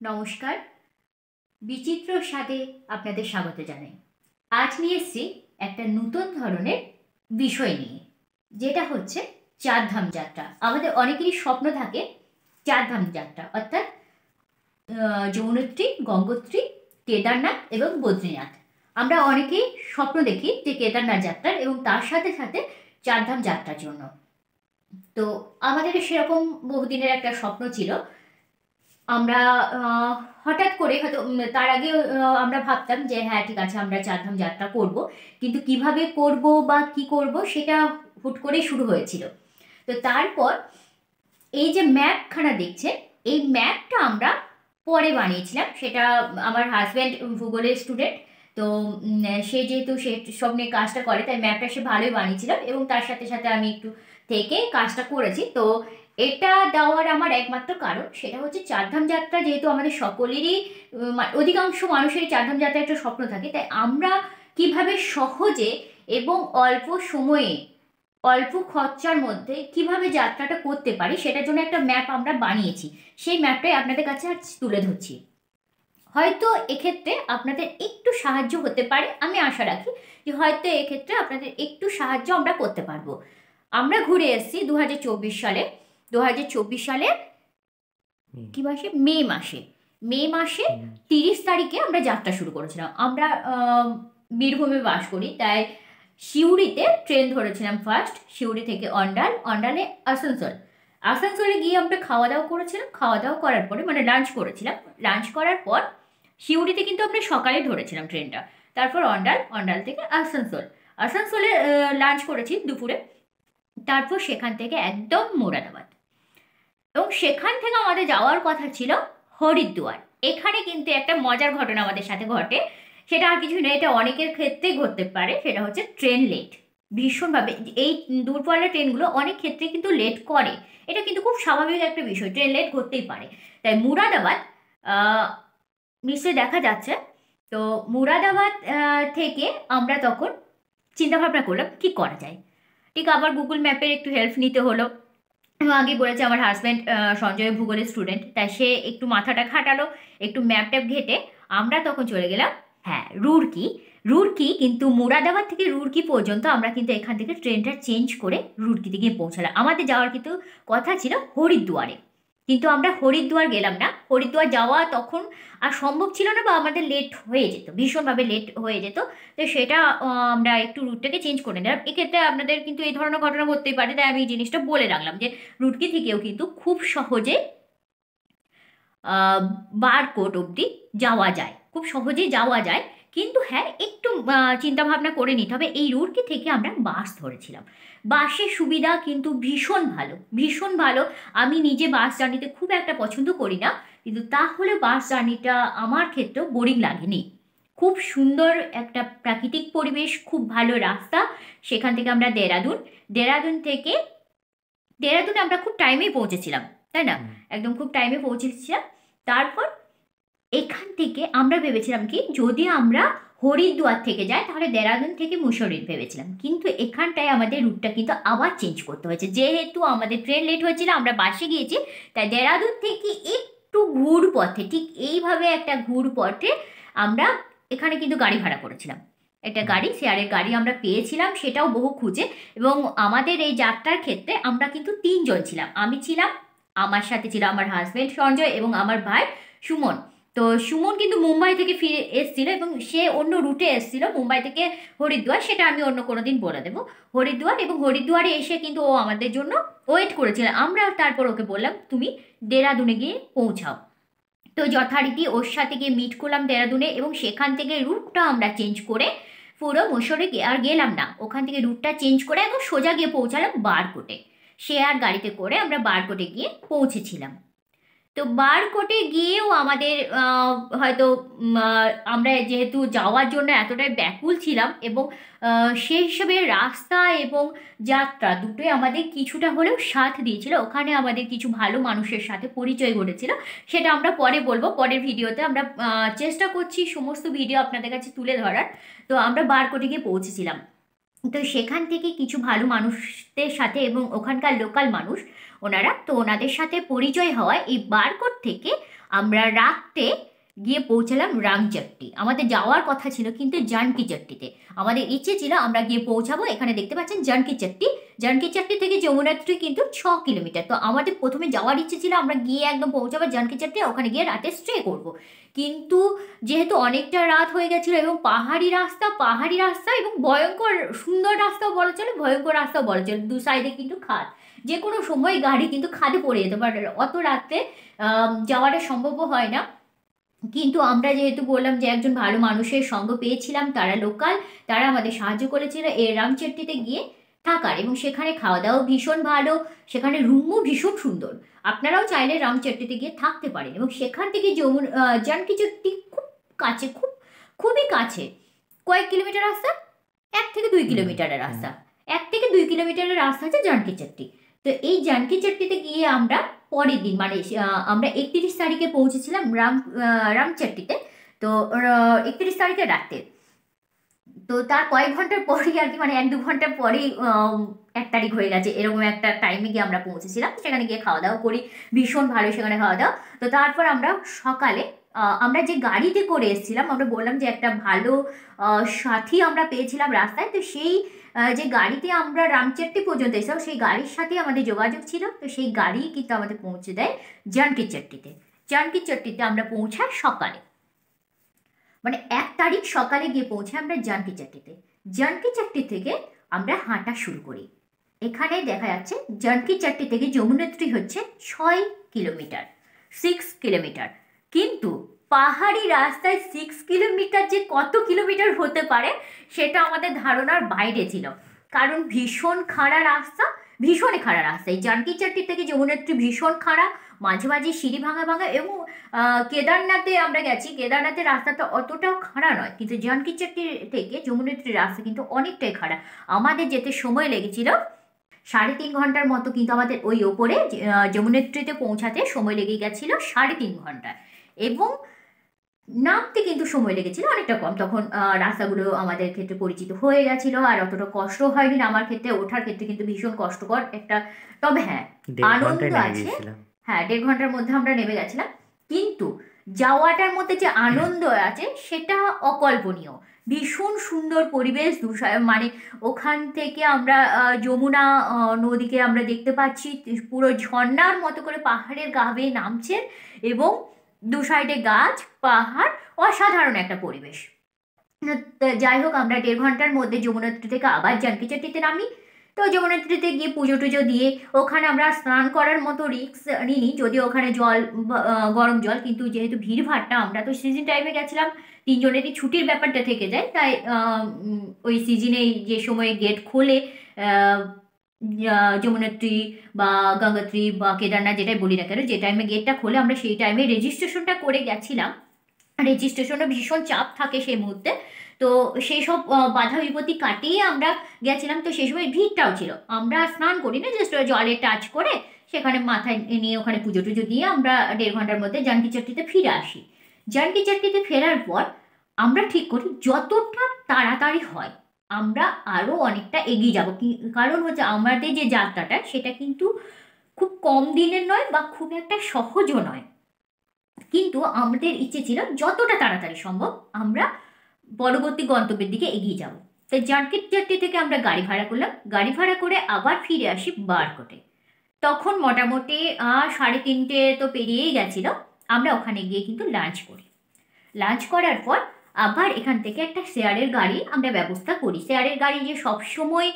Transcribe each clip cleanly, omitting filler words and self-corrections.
নমস্কার, বিচিত্র স্বাদে আপনাদের স্বাগত জানাই। আজ নিয়ে এসেছি একটা নতুন ধরনের বিষয় নিয়ে, যেটা হচ্ছে চারধাম যাত্রা। আমাদের অনেকেরই স্বপ্ন থাকে চারধাম যাত্রা, অর্থাৎ যমুনোত্রী, গঙ্গোত্রী, কেদারনাথ এবং বদ্রীনাথ। আমরা অনেকেই স্বপ্ন দেখি যে কেদারনাথ যাত্রার এবং তার সাথে সাথে চারধাম যাত্রার জন্য। তো আমাদের সেরকম বহুদিনের একটা স্বপ্ন ছিল। আমরা হঠাৎ করে হয়তো তার আগে আমরা ভাবতাম যে হ্যাঁ ঠিক আছে, আমরা চারধাম যাত্রা করব, কিন্তু কিভাবে করব বা কি করব সেটা হুট করেই শুরু হয়েছিল। তো তারপর এই যে ম্যাপখানা দেখছে, এই ম্যাপটা আমরা পরে বানিয়েছিলাম। সেটা আমার হাজব্যান্ড ভূগোলের স্টুডেন্ট, তো সে যেহেতু সে সব নিয়ে কাজটা করে, তাই ম্যাপটা সে ভালোই বানিয়েছিল এবং তার সাথে সাথে আমি একটু থেকে কাজটা করেছি। তো এটা দেওয়ার আমার একমাত্র কারণ সেটা হচ্ছে চারধাম যাত্রা যেহেতু আমাদের সকলেরই, অধিকাংশ মানুষেরই চারধাম যাত্রা একটা স্বপ্ন থাকে, তাই আমরা কিভাবে সহজে এবং অল্প সময়ে অল্প খরচার মধ্যে কিভাবে যাত্রাটা করতে পারি সেটার জন্য একটা ম্যাপ আমরা বানিয়েছি। সেই ম্যাপটাই আপনাদের কাছে আজ তুলে ধরছি। হয়তো এক্ষেত্রে আপনাদের একটু সাহায্য হতে পারে, আমি আশা রাখি যে হয়তো এক্ষেত্রে আপনাদের একটু সাহায্য আমরা করতে পারবো। আমরা ঘুরে এসেছি 2024 সালে। 2024 সালে কি মাসে? মে মাসে 30 তারিখে আমরা যাত্রা শুরু করেছিলাম। আমরা বীরভূমে বাস করি, তাই সিউড়িতে ট্রেন ধরেছিলাম ফার্স্ট। সিউড়ি থেকে অন্ডালে আসানসোলে গিয়ে আমরা খাওয়া দাওয়া করেছিলাম। খাওয়া দাওয়া করার পরে মানে লাঞ্চ করেছিলাম। লাঞ্চ করার পর সিউড়িতে কিন্তু আমরা সকালে ধরেছিলাম ট্রেনটা। তারপর অন্ডাল থেকে আসানসোলে লাঞ্চ করেছি দুপুরে। তারপর সেখান থেকে একদম মোরাদাবাদ, এবং সেখান থেকে আমাদের যাওয়ার কথা ছিল হরিদ্বার। এখানে কিন্তু একটা মজার ঘটনা আমাদের সাথে ঘটে। সেটা আর কিছু নেই, এটা অনেকের ক্ষেত্রেই ঘটতে পারে। সেটা হচ্ছে ট্রেন লেট ভীষণভাবে। এই দূরপাল্লার ট্রেনগুলো অনেক ক্ষেত্রে কিন্তু লেট করে, এটা কিন্তু খুব স্বাভাবিক একটা বিষয়, ট্রেন লেট করতেই পারে। তাই মুরাদাবাদ নিশ্চয়ই দেখা যাচ্ছে। তো মুরাদাবাদ থেকে আমরা তখন চিন্তাভাবনা করলাম কি করা যায়। ঠিক আবার গুগল ম্যাপের একটু হেল্প নিতে হলো। আগে বলেছে আমার হাজব্যান্ড সঞ্জয় ভূগোলের স্টুডেন্ট, তাই সে একটু মাথাটা খাটালো, একটু ম্যাপ ট্যাপ ঘেটে আমরা তখন চলে গেলাম হ্যাঁ রুড়কি। কিন্তু মুরাদাবাদ থেকে রুড়কি পর্যন্ত আমরা কিন্তু এখান থেকে ট্রেনটা চেঞ্জ করে রুড়কিতে গিয়ে পৌঁছালাম। আমাদের যাওয়ার কিন্তু কথা ছিল হরিদ্বারে, কিন্তু আমরা হরিদ্বার গেলাম না। হরিদ্বার যাওয়া তখন আর সম্ভব ছিল না, বা আমাদের লেট হয়ে যেত, ভীষণভাবে লেট হয়ে যেত। তো সেটা আমরা একটু রুটটাকে চেঞ্জ করে নিলাম। এক্ষেত্রে আপনাদের কিন্তু এই ধরনের ঘটনা ঘটতেই পারে, তাই আমি এই জিনিসটা বলে রাখলাম যে রুটকি থেকেও কিন্তু খুব সহজে বারকোট অবধি যাওয়া যায়, খুব সহজেই যাওয়া যায়। কিন্তু হ্যাঁ একটু চিন্তা ভাবনা করে নিতে হবে। এই রুটকি থেকে আমরা বাস ধরেছিলাম। বাসের সুবিধা কিন্তু ভীষণ ভালো। আমি নিজে বাস জার্নিতে খুব একটা পছন্দ করি না, কিন্তু তাহলে বাস জার্নিটা আমার ক্ষেত্রেও বোরিং লাগেনি। খুব সুন্দর একটা প্রাকৃতিক পরিবেশ, খুব ভালো রাস্তা। সেখান থেকে আমরা দেরাদুনে আমরা খুব টাইমেই পৌঁছেছিলাম, তাই না? একদম খুব টাইমে পৌঁছেছিলাম। তারপর এখান থেকে আমরা ভেবেছিলাম কি, যদি আমরা হরিদ্বার থেকে যাই তাহলে দেরাদুন থেকে মুসৌরি ভেবেছিলাম, কিন্তু এখানটায় আমাদের রুটটা কিন্তু আবার চেঞ্জ করতে হয়েছে। যেহেতু আমাদের ট্রেন লেট হয়েছিল, আমরা বাসে গিয়েছি, তাই দেরাদুন থেকে একটু ঘুর পথে, ঠিক এইভাবে একটা ঘুর পথে আমরা এখানে কিন্তু গাড়ি ভাড়া করেছিলাম। একটা গাড়ি, শেয়ারের গাড়ি আমরা পেয়েছিলাম, সেটাও বহু খুঁজে। এবং আমাদের এই যাত্রার ক্ষেত্রে আমরা কিন্তু 3 জন ছিলাম। আমি ছিলাম, আমার সাথে ছিল আমার হাজব্যান্ড সঞ্জয় এবং আমার ভাই সুমন। তো সুমন কিন্তু মুম্বাই থেকে ফিরে এসেছিল এবং সে অন্য রুটে এসেছিল, মুম্বাই থেকে হরিদ্বার, সেটা আমি অন্য কোনো দিন বলে দেবো। হরিদ্বারে এসে কিন্তু ও আমাদের জন্য ওয়েট করেছিল। আমরা তারপর ওকে বললাম তুমি দেরাদুনে গিয়ে পৌঁছাও। তো যথারীতি ওর সাথে গিয়ে মিট করলাম দেরাদুনে, এবং সেখান থেকে রুটটা আমরা চেঞ্জ করে পুরো মসৌরি আর গেলাম না। ওখান থেকে রুটটা চেঞ্জ করে একদম সোজা গিয়ে পৌঁছালাম বারকোটে। শেয়ার গাড়িতে করে আমরা বারকোটে গিয়ে পৌঁছেছিলাম। তো বারকোটে গিয়েও আমাদের হয়তো আমরা যেহেতু যাওয়ার জন্য এতটাই ব্যাকুল ছিলাম, এবং সেই হিসেবে রাস্তা এবং যাত্রা দুটোই আমাদের কিছুটা হলেও সাথ দিয়েছিল। ওখানে আমাদের কিছু ভালো মানুষের সাথে পরিচয় ঘটেছিল, সেটা আমরা পরে বলবো। পরের ভিডিওতে আমরা চেষ্টা করছি সমস্ত ভিডিও আপনাদের কাছে তুলে ধরার। তো আমরা বারকোটে গিয়ে পৌঁছেছিলাম। তো সেখান থেকে কিছু ভালো মানুষদের সাথে, এবং ওখানকার লোকাল মানুষ ওনারা, তো ওনাদের সাথে পরিচয় হওয়ায় এই বারকোট থেকে আমরা রাত্রে গিয়ে পৌঁছালাম রামচট্টি। আমাদের যাওয়ার কথা ছিল কিন্তু জানকী চট্টিতে। আমাদের ইচ্ছে ছিল আমরা গিয়ে পৌঁছাবো, এখানে দেখতে পাচ্ছেন জানকী চট্টি। জানকী চট্টি থেকে যমুনাত্রী কিন্তু 6 কিলোমিটার। তো আমাদের প্রথমে যাওয়ার ইচ্ছে ছিল আমরা গিয়ে একদম পৌঁছাবো জানকী চট্টি, ওখানে গিয়ে রাতে স্টে করব। কিন্তু যেহেতু অনেকটা রাত হয়ে গেছিলো এবং পাহাড়ি রাস্তা এবং ভয়ঙ্কর সুন্দর রাস্তাও বলা চলে, ভয়ঙ্কর রাস্তাও বলা চলে, দু সাইডে কিন্তু খাদ, যে কোনো সময় গাড়ি কিন্তু খাদে পড়ে যেতে পারে। অত রাতে যাওয়াটা সম্ভব হয় না। কিন্তু আমরা যেহেতু বললাম যে একজন ভালো মানুষের সঙ্গ পেয়েছিলাম, তারা লোকাল, তারা আমাদের সাহায্য করেছিল এই রামচট্টিতে গিয়ে থাকার, এবং সেখানে খাওয়া দাওয়া ভীষণ ভালো, সেখানে রুমও ভীষণ সুন্দর। আপনারাও চাইলে রামচট্টিতে গিয়ে থাকতে পারেন। এবং সেখান থেকে জানকী চট্টি খুব কাছে, খুবই কাছে, কয়েক কিলোমিটার রাস্তা, 1 থেকে 2 কিলোমিটারের রাস্তা, 1 থেকে 2 কিলোমিটারের রাস্তা আছে জানকী চট্টি। তো এই জানকী চট্টিতে গিয়ে আমরা পরের দিন মানে আমরা 31 তারিখে পৌঁছেছিলাম রামচট্টিতে। তো 31 তারিখে রাতে, তো তার কয়েক ঘন্টার পরেই আর কি, মানে 1-2 ঘন্টা পরেই 1 তারিখ হয়ে গেছে, এরকম একটা টাইমে গিয়ে আমরা পৌঁছেছিলাম। সেখানে গিয়ে খাওয়া দাওয়া করি, ভীষণ ভালো সেখানে খাওয়া দাওয়া। তো তারপর আমরা সকালে আমরা যে গাড়িতে করে এসেছিলাম, আমরা বললাম যে একটা ভালো সাথী আমরা পেয়েছিলাম রাস্তায়। তো সেই যে গাড়িতে আমরা রামচট্টি পর্যন্ত এসেছিলাম, সেই গাড়ির সাথে আমাদের যোগাযোগ ছিল। তো সেই গাড়ি কিন্তু আমাদের পৌঁছে দেয় জানকী চট্টিতে। জানকী চট্টিতে আমরা পৌঁছাই সকালে, মানে 1 তারিখ সকালে গিয়ে পৌঁছে আমরা জানকী চট্টিতে। জানকী চট্টি থেকে আমরা হাঁটা শুরু করি। এখানে দেখা যাচ্ছে জানকী চট্টি থেকে যমুনোত্রী হচ্ছে 6 কিলোমিটার, 6 কিলোমিটার। কিন্তু পাহাড়ি রাস্তায় 6 কিলোমিটার যে কত কিলোমিটার হতে পারে সেটা আমাদের ধারণার বাইরে ছিল, কারণ ভীষণ খাড়া রাস্তা, ভীষণই খাড়া রাস্তা। এই জানকী চট্টি থেকে যমুনোত্রী ভীষণ খাড়া, মাঝে মাঝে সিঁড়ি ভাঙা ভাঙা। এবং কেদারনাথে আমরা গেছি, কেদারনাথের রাস্তাটা অতটাও খাড়া নয়, কিন্তু জানকী চট্টি থেকে যমুনোত্রীর রাস্তা কিন্তু অনেকটাই খাড়া। আমাদের যেতে সময় লেগেছিল 3.5 ঘন্টার মতো, কিন্তু আমাদের ওই ওপরে যমুনোত্রীতে পৌঁছাতে সময় লেগে গেছিলো 3.5 ঘন্টা। এবং নামতে কিন্তু সময় লেগেছিল অনেকটা কম, তখন রাস্তাগুলো আমাদের ক্ষেত্রে পরিচিত হয়ে গেছিলো, আর অতটা কষ্ট হয়নি। আমার ক্ষেত্রে, ওঠার ক্ষেত্রে কিন্তু ভীষণ কষ্টকর একটা, তবে হ্যাঁ আনন্দ আছে। হ্যাঁ, 1.5 ঘন্টার মধ্যে আমরা নেমে গেছিলাম, কিন্তু যাওয়াটার মধ্যে যে আনন্দ আছে সেটা অকল্পনীয়। ভীষণ সুন্দর পরিবেশ, মানে ওখান থেকে আমরা যমুনা নদীকে আমরা দেখতে পাচ্ছি, পুরো ঝর্ণার মতো করে পাহাড়ের গা বেয়ে নামছে, এবং দু সাইডে গাছ, পাহাড়, অসাধারণ একটা পরিবেশ। যাই হোক, আমরা 1.5 ঘন্টার মধ্যে যমুনোত্রী থেকে আবার জানকী চট্টিতে নামি। তো যমুনোত্রীতে গিয়ে পুজো টুজো দিয়ে ওখানে আমরা স্নান করার মতো রিস্ক নিইনি, যদিও ওখানে জল গরম জল, কিন্তু যেহেতু ভিড়ভাড়টা, আমরা তো সিজন টাইমে গেছিলাম, 3 জনেরই ছুটির ব্যাপারটা থেকে যায়, তাই ওই সিজনেই যে সময় গেট খোলে যমুনোত্রী বা গঙ্গোত্রী বা কেদারনাথ যেটাই বলি না কেন, যে টাইমে গেটটা খোলে আমরা সেই টাইমে রেজিস্ট্রেশনটা করে গেছিলাম। রেজিস্ট্রেশনে ভীষণ চাপ থাকে সেই মুহূর্তে, তো সেই সব বাধা বিপত্তি কাটিয়ে আমরা গেছিলাম। তো সেই সময় ভিড়টাও ছিল, আমরা স্নান করি না, জাস্ট জলে টাচ করে সেখানে মাথায় নিয়ে ওখানে পুজো টুজো দিয়ে আমরা 1.5 ঘন্টার মধ্যে জানকী চট্টিতে ফিরে আসি। জানকী চট্টিতে ফেরার পর আমরা ঠিক করি যতটা তাড়াতাড়ি হয় আমরা আরও অনেকটা এগিয়ে যাব, কারণ হচ্ছে আমাদের যে যাত্রাটা সেটা কিন্তু খুব কম দিনের নয় বা খুব একটা সহজও নয়, কিন্তু আমাদের ইচ্ছে ছিল যতটা তাড়াতাড়ি সম্ভব আমরা পরবর্তী গন্তব্যের দিকে এগিয়ে যাব। তাই জানকী চট্টি থেকে আমরা গাড়ি ভাড়া করলাম, গাড়ি ভাড়া করে আবার ফিরে আসি বারকোটে। তখন মোটামুটি 3:30 তো পেরিয়েই গেছিল। আমরা ওখানে গিয়ে কিন্তু লাঞ্চ করি। লাঞ্চ করার পর আবার এখান থেকে একটা শেয়ারের গাড়ি আমরা ব্যবস্থা করি। শেয়ারের গাড়ি যে সবসময়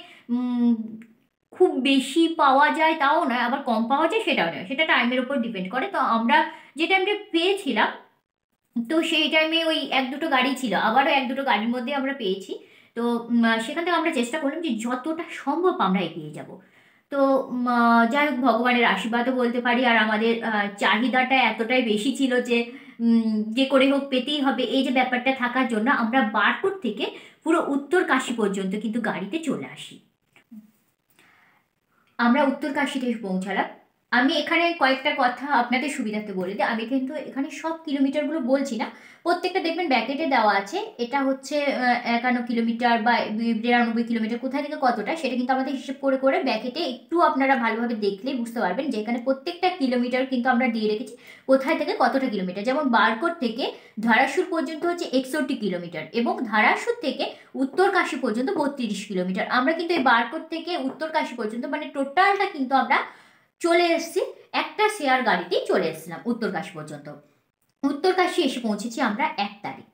খুব বেশি পাওয়া যায় তাও নয়, আবার কম পাওয়া যায় সেটাও নয়, সেটা টাইমের উপর ডিপেন্ড করে। তো আমরা যে টাইমটা পেয়েছিলাম, তো সেই টাইমে ওই 1-2টো গাড়ি ছিল, আবারও 1-2টো গাড়ির মধ্যে আমরা পেয়েছি। তো সেখান থেকে আমরা চেষ্টা করলাম যে যতটা সম্ভব আমরা এগিয়ে যাব। তো যাই হোক, ভগবানের আশীর্বাদও বলতে পারি, আর আমাদের চাহিদাটা এতটাই বেশি ছিল যে যে করে হোক পেতেই হবে, এই যে ব্যাপারটা থাকার জন্য আমরা বারকোট থেকে পুরো উত্তরকাশী পর্যন্ত কিন্তু গাড়িতে চলে আসি। আমরা উত্তরকাশীতে পৌঁছালাম। আমি এখানে কয়েকটা কথা আপনাদের সুবিধার্থে বলে দিই। আমি কিন্তু এখানে সব কিলোমিটারগুলো বলছি না, প্রত্যেকটা দেখবেন ব্যাকেটে দেওয়া আছে। এটা হচ্ছে 51 কিলোমিটার বা 92 কিলোমিটার, কোথায় থেকে কতটা সেটা কিন্তু আমাদের হিসেব করে করে ব্যাকেটে একটু আপনারা ভালোভাবে দেখলেই বুঝতে পারবেন যে এখানে প্রত্যেকটা কিলোমিটার কিন্তু আমরা দিয়ে রেখেছি কোথায় থেকে কতটা কিলোমিটার। যেমন বারকোট থেকে ধারাসুর পর্যন্ত হচ্ছে 61 কিলোমিটার এবং ধারাসুর থেকে উত্তরকাশী পর্যন্ত 32 কিলোমিটার। আমরা কিন্তু এই বারকোট থেকে উত্তরকাশী পর্যন্ত মানে টোটালটা কিন্তু আমরা চলে এসেছি, একটা শেয়ার গাড়িতেই চলে এসেছিলাম উত্তরকাশী পর্যন্ত। উত্তরকাশী এসে পৌঁছেছি আমরা 1 তারিখ।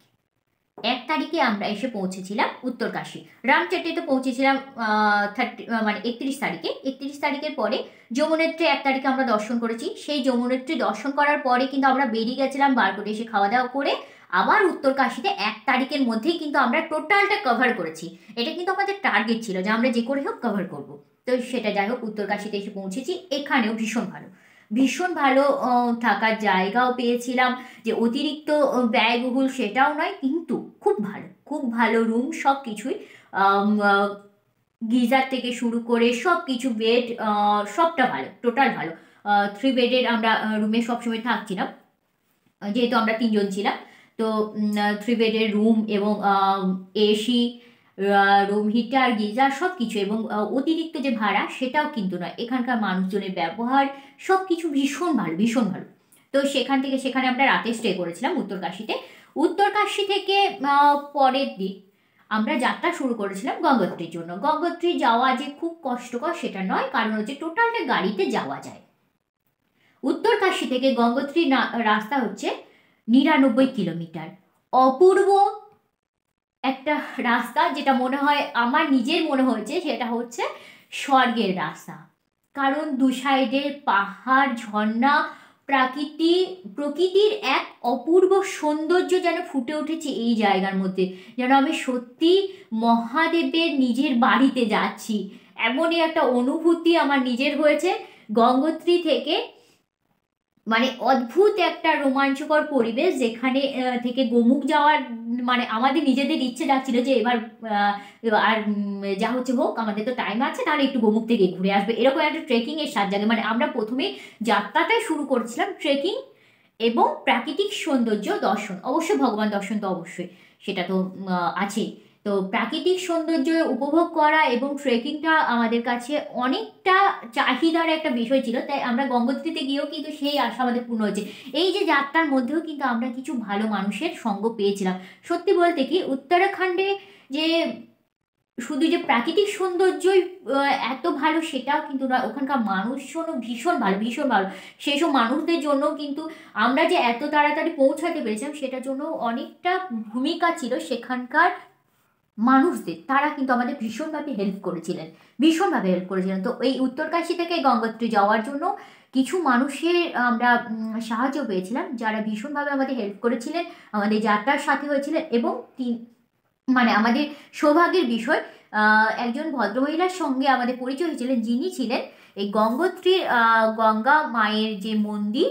1 তারিখে আমরা এসে পৌঁছেছিলাম উত্তরকাশী। রামচেটিতে পৌঁছেছিলাম 31 তারিখে। 31 তারিখের পরে যমুনেত্রী 1 তারিখে আমরা দর্শন করেছি। সেই যমুনেত্রী দর্শন করার পরে কিন্তু আমরা বেরিয়ে গেছিলাম বারকোটে এসে খাওয়া দাওয়া করে। আবার উত্তরকাশীতে 1 তারিখের মধ্যেই কিন্তু আমরা টোটালটা কভার করেছি। এটা কিন্তু আমাদের টার্গেট ছিল যে আমরা যে করে হোক কভার করব। তো সেটা যাই হোক, উত্তরকাশীতে এসে পৌঁছেছি। এখানেও ভীষণ ভালো, ভীষণ ভালো থাকার জায়গাও পেয়েছিলাম। যে অতিরিক্ত ব্যয়বহুল সেটাও নয়, কিন্তু খুব ভালো, খুব ভালো রুম, সব কিছুই গিজার থেকে শুরু করে সব কিছু, বেড সবটা ভালো, টোটাল ভালো। 3 বেডের আমরা রুমে সবসময় থাকছিলাম, যেহেতু আমরা 3জন ছিলাম। তো 3 বেডের রুম এবং এসি, রুম হিটার, গিজার সব কিছু, এবং অতিরিক্ত যে ভাড়া সেটাও কিন্তু নয়। এখানকার মানুষজনের ব্যবহার সব কিছু ভীষণ ভালো, ভীষণ ভালো। তো সেখানে আমরা রাতে স্টে করেছিলাম উত্তরকাশীতে। উত্তরকাশী থেকে পরের দিন আমরা যাত্রা শুরু করেছিলাম গঙ্গোত্রীর জন্য। গঙ্গোত্রী যাওয়া যে খুব কষ্টকর সেটা নয়, কারণ হচ্ছে টোটালটা গাড়িতে যাওয়া যায়। উত্তরকাশী থেকে গঙ্গোত্রী রাস্তা হচ্ছে 99 কিলোমিটার। অপূর্ব একটা রাস্তা, যেটা মনে হয়, আমার নিজের মনে হয়েছে সেটা হচ্ছে স্বর্গের রাস্তা। কারণ দু সাইডে পাহাড়, ঝর্ণা, প্রকৃতির এক অপূর্ব সৌন্দর্য যেন ফুটে উঠেছে এই জায়গার মধ্যে, যেন আমি সত্যি মহাদেবের নিজের বাড়িতে যাচ্ছি, এমনই একটা অনুভূতি আমার নিজের হয়েছে গঙ্গোত্রী থেকে। মানে অদ্ভুত একটা রোমাঞ্চকর পরিবেশ, যেখানে থেকে গোমুখ যাওয়ার মানে আমাদের নিজেদের ইচ্ছে ডাকছিল যে এবার আর যা হচ্ছে হোক, আমাদের তো টাইম আছে, তাহলে একটু গোমুখ থেকে ঘুরে আসবে, এরকম একটা ট্রেকিং এর স্বাদ জাগে। মানে আমরা প্রথমে যাত্রাটাই শুরু করছিলাম ট্রেকিং এবং প্রাকৃতিক সৌন্দর্য দর্শন, অবশ্যই ভগবান দর্শন তো অবশ্যই, সেটা তো আছেই। তো প্রাকৃতিক সৌন্দর্য উপভোগ করা এবং ট্রেকিংটা আমাদের কাছে অনেকটা চাহিদার একটা বিষয় ছিল, তাই আমরা গঙ্গোত্রীতে গিয়েও কিন্তু সেই আশা আমাদের পূর্ণ হয়েছে। এই যে যাত্রার মধ্যেও কিন্তু আমরা কিছু ভালো মানুষের সঙ্গ পেয়েছিলাম। সত্যি বলতে কি, উত্তরাখণ্ডে যে শুধু যে প্রাকৃতিক সৌন্দর্যই এত ভালো সেটাও কিন্তু নয়, ওখানকার মানুষজনও ভীষণ ভালো, ভীষণ ভালো। সেই সব মানুষদের জন্য কিন্তু আমরা যে এত তাড়াতাড়ি পৌঁছাতে পেরেছিলাম সেটার জন্য অনেকটা ভূমিকা ছিল সেখানকার মানুষদের। তারা কিন্তু আমাদের ভীষণভাবে হেল্প করেছিলেন, ভীষণভাবে হেল্প করেছিলেন। তো এই উত্তরকাশী থেকে গঙ্গোত্রী যাওয়ার জন্য কিছু মানুষের আমরা সাহায্য পেয়েছিলাম, যারা ভীষণভাবে আমাদের হেল্প করেছিলেন, আমাদের যাত্রার সাথী হয়েছিলেন। এবং মানে আমাদের সৌভাগ্যের বিষয়, একজন ভদ্রমহিলার সঙ্গে আমাদের পরিচয় হয়েছিলেন, যিনি ছিলেন এই গঙ্গোত্রীর গঙ্গা মায়ের যে মন্দির,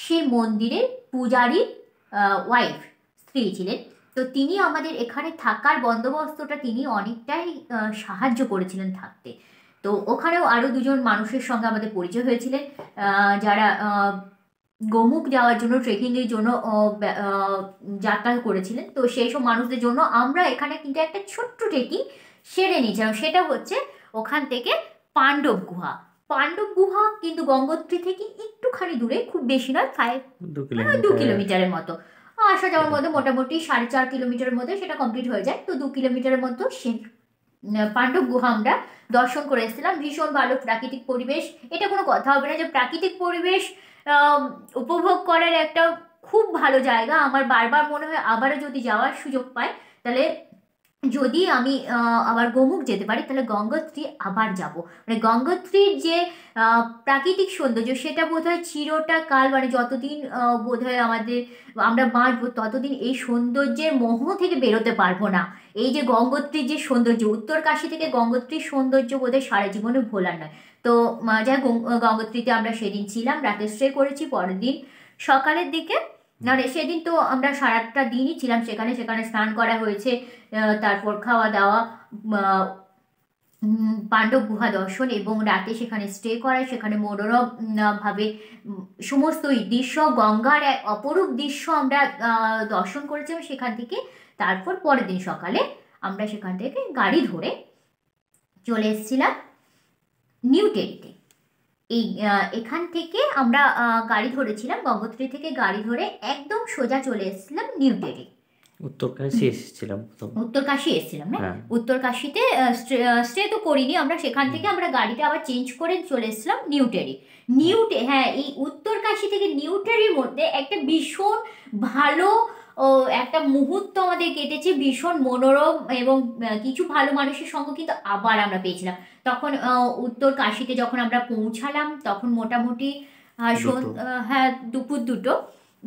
সেই মন্দিরের পূজারী ওয়াইফ, স্ত্রী ছিলেন। তো তিনি আমাদের এখানে থাকার বন্দোবস্তটা তিনি অনেকটাই সাহায্য করেছিলেন থাকতে। তো ওখানেও আরও দুজন মানুষের সঙ্গে আমাদের পরিচয় হয়েছিলেন, যারা গোমুখ যাওয়ার জন্য ট্রেকিংয়ের জন্য যাত্রা করেছিলেন। তো সেই সব মানুষদের জন্য আমরা এখানে কিন্তু একটা ছোট্ট ট্রেকিং সেরে নিয়েছিলাম। সেটা হচ্ছে ওখান থেকে পাণ্ডব গুহা। পাণ্ডব গুহা কিন্তু গঙ্গোত্রী থেকে একটুখানি দূরে, খুব বেশি নয়, 2 কিলোমিটারের মতো। আসা যাওয়ার মধ্যে মোটামুটি 4.5 কিলোমিটারের মধ্যে সেটা কমপ্লিট হয়ে যায়। তো 2 কিলোমিটারের মতো সে পাণ্ডব গুহা আমরা দর্শন করে এসেছিলাম। ভীষণ ভালো প্রাকৃতিক পরিবেশ, এটা কোনো কথা হবে না যে প্রাকৃতিক পরিবেশ উপভোগ করার একটা খুব ভালো জায়গা। আমার বারবার মনে হয় আবারও যদি যাওয়ার সুযোগ পাই, তাহলে যদি আমি আবার গোমুখ যেতে পারি, তাহলে গঙ্গোত্রী আবার যাব। মানে গঙ্গোত্রীর যে প্রাকৃতিক সৌন্দর্য সেটা বোধহয় চিরটা কাল, মানে যতদিন বোধহয় আমরা বাঁচবো ততদিন এই সৌন্দর্যের মোহ থেকে বেরোতে পারবো না। এই যে গঙ্গোত্রীর যে সৌন্দর্য, উত্তরকাশী থেকে গঙ্গোত্রীর সৌন্দর্য বোধহয় সারা জীবনে ভোলার নয়। তো যাই গঙ্গোত্রীতে আমরা সেদিন ছিলাম, রাতে স্টে করেছি। পরের দিন সকালের দিকে, মানে সেদিন তো আমরা সারাটা দিনই ছিলাম সেখানে, সেখানে স্নান করা হয়েছে, তারপর খাওয়া দাওয়া, পাণ্ডব গুহা দর্শন এবং রাতে সেখানে স্টে করা, সেখানে মনোরম ভাবে সমস্ত দৃশ্য, গঙ্গার এক অপরূপ দৃশ্য আমরা দর্শন করেছিলাম সেখান থেকে। তারপর পরের দিন সকালে আমরা সেখান থেকে গাড়ি ধরে চলে এসেছিলাম নিউ টেরিতে। এই এখান থেকে আমরা গাড়ি ধরেছিলাম, গঙ্গোত্রী থেকে গাড়ি ধরে একদম সোজা চলে এসেছিলাম নিউ টেরি। উত্তরকাশী এসেছিলাম প্রথম। উত্তরকাশী এসেছিলাম না, হ্যাঁ। উত্তরকাশীতে স্টে তো করিনি আমরা, সেখান থেকে আমরা গাড়িটা আবার চেঞ্জ করে চলে এসেছিলাম নিউ টেরি। হ্যাঁ, এই উত্তরকাশী থেকে নিউ টেরির মধ্যে একটা ভীষণ ভালো একটা মুহূর্ত আমাদের কেটেছে, ভীষণ মনোরম, এবং কিছু ভালো মানুষের সঙ্গ কিন্তু আবার আমরা পেয়েছিলাম। তখন উত্তরকাশীতে যখন আমরা পৌঁছালাম তখন মোটামুটি হ্যাঁ দুপুর 2টো।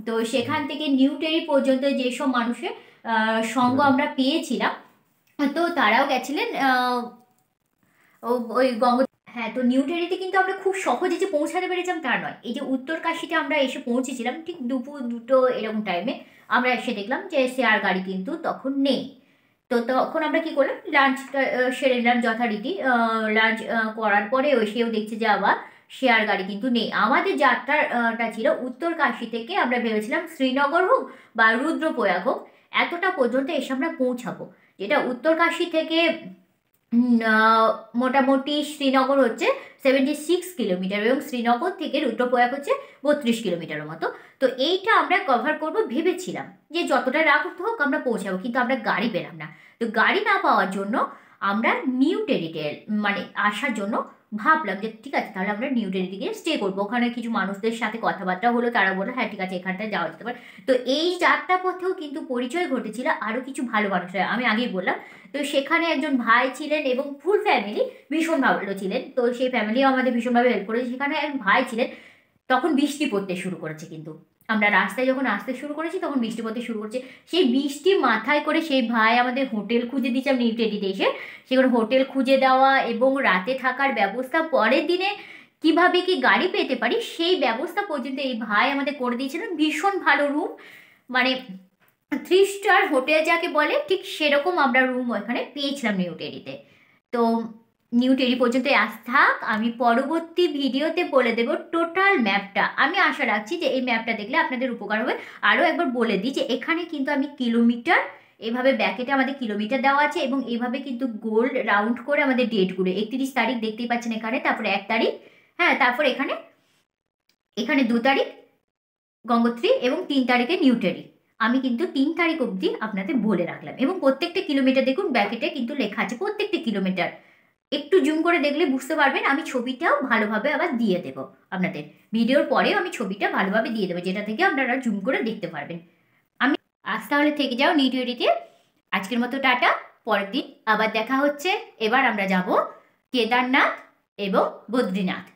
তো সেখান থেকে নিউ টেরি পর্যন্ত যেসব মানুষের সঙ্গ আমরা পেয়েছিলাম, তো তারাও গেছিলেন ওই গঙ্গা। হ্যাঁ, তো নিউ টেরিতে কিন্তু আমরা খুব সহজে যে পৌঁছাতে পেরেছিলাম তা নয়। এই যে উত্তরকাশীতে আমরা এসে পৌঁছেছিলাম ঠিক দুপুর 2টো এরকম টাইমে, আমরা এসে দেখলাম যে শেয়ার গাড়ি কিন্তু তখন নেই। তো তখন আমরা কি করলাম, লাঞ্চটা সেরে নিলাম যথারীতি। লাঞ্চ করার পরে সেও দেখছে যে আবার শেয়ার গাড়ি কিন্তু নেই। আমাদের যাত্রাটা ছিল উত্তরকাশী থেকে, আমরা ভেবেছিলাম শ্রীনগর হোক বা রুদ্রপ্রয়াগ হোক, এতটা পর্যন্ত এসে আমরা পৌঁছাবো। যেটা উত্তরকাশী থেকে মোটামুটি শ্রীনগর হচ্ছে 76 কিলোমিটার এবং শ্রীনগর থেকে রুদ্রপ্রয়াগ হচ্ছে 32 কিলোমিটারের মতো। তো এইটা আমরা কভার করব ভেবেছিলাম, যে যতটা রাত হোক আমরা পৌঁছাবো, কিন্তু আমরা গাড়ি পেলাম না। তো গাড়ি না পাওয়ার জন্য আমরা নিউ টেরিতে মানে আসার জন্য ভাবলাম যে ঠিক আছে তাহলে আমরা নিউ টেরিতে গিয়ে স্টে করবো। ওখানে কিছু মানুষদের সাথে কথাবার্তা হলো, তারা বললো হ্যাঁ ঠিক আছে এখানটায় যাওয়া যেতে পারে। তো এই যাত্রা পথেও কিন্তু পরিচয় ঘটেছিল আরও কিছু ভালো মানুষের, আমি আগেই বললাম। তো সেখানে একজন ভাই ছিলেন এবং ফুল ফ্যামিলি ভীষণ ভালো ছিলেন, তো সেই ফ্যামিলিও আমাদের ভীষণভাবে হেল্প করেছে। সেখানে এক ভাই ছিলেন, তখন বৃষ্টি পড়তে শুরু করেছে, কিন্তু আমরা রাস্তায় যখন আসতে শুরু করেছি তখন বৃষ্টি পড়তে শুরু করছে। সেই বৃষ্টি মাথায় করে সেই ভাই আমাদের হোটেল খুঁজে দিয়েছে নিউ টেরিতে এসে, সেখানে হোটেল খুঁজে দেওয়া এবং রাতে থাকার ব্যবস্থা, পরের দিনে কিভাবে কি গাড়ি পেতে পারি সেই ব্যবস্থা পর্যন্ত এই ভাই আমাদের করে দিয়েছিলেন। ভীষণ ভালো রুম, মানে 3 স্টার হোটেল যাকে বলে ঠিক সেরকম আমরা রুম ওখানে পেয়েছিলাম নিউ টেরিতে। তো নিউ টেরি পর্যন্ত আজ থাক, আমি পরবর্তী ভিডিওতে বলে দেব টোটাল ম্যাপটা। আমি আশা রাখছি যে এই ম্যাপটা দেখলে আপনাদের উপকার হবে। আরও একবার বলে দিই যে এখানে কিন্তু আমি কিলোমিটার, এভাবে ব্যাকেটে আমাদের কিলোমিটার দেওয়া আছে এবং এইভাবে কিন্তু গোল রাউন্ড করে আমাদের ডেটগুলো 31 তারিখ দেখতেই পাচ্ছেন এখানে, তারপরে 1 তারিখ, হ্যাঁ তারপর এখানে 2 তারিখ গঙ্গোত্রী এবং 3 তারিখে নিউ টেরি। আমি কিন্তু 3 তারিখ অবধি আপনাদের বলে রাখলাম এবং প্রত্যেকটা কিলোমিটার দেখুন ব্যাকেটে কিন্তু লেখা আছে প্রত্যেকটা কিলোমিটার। একটু জুম করে দেখলে বুঝতে পারবেন, আমি ছবিটাও ভালোভাবে আবার দিয়ে দেব আপনাদের ভিডিওর পরেও, আমি ছবিটা ভালোভাবে দিয়ে দেবো যেটা থেকে আপনারা জুম করে দেখতে পারবেন। আমি আজ তাহলে থেকে যাও নিউ টেরিতে, আজকের মতো টাটা, পরের দিন আবার দেখা হচ্ছে। এবার আমরা যাব কেদারনাথ এবং বদ্রীনাথ।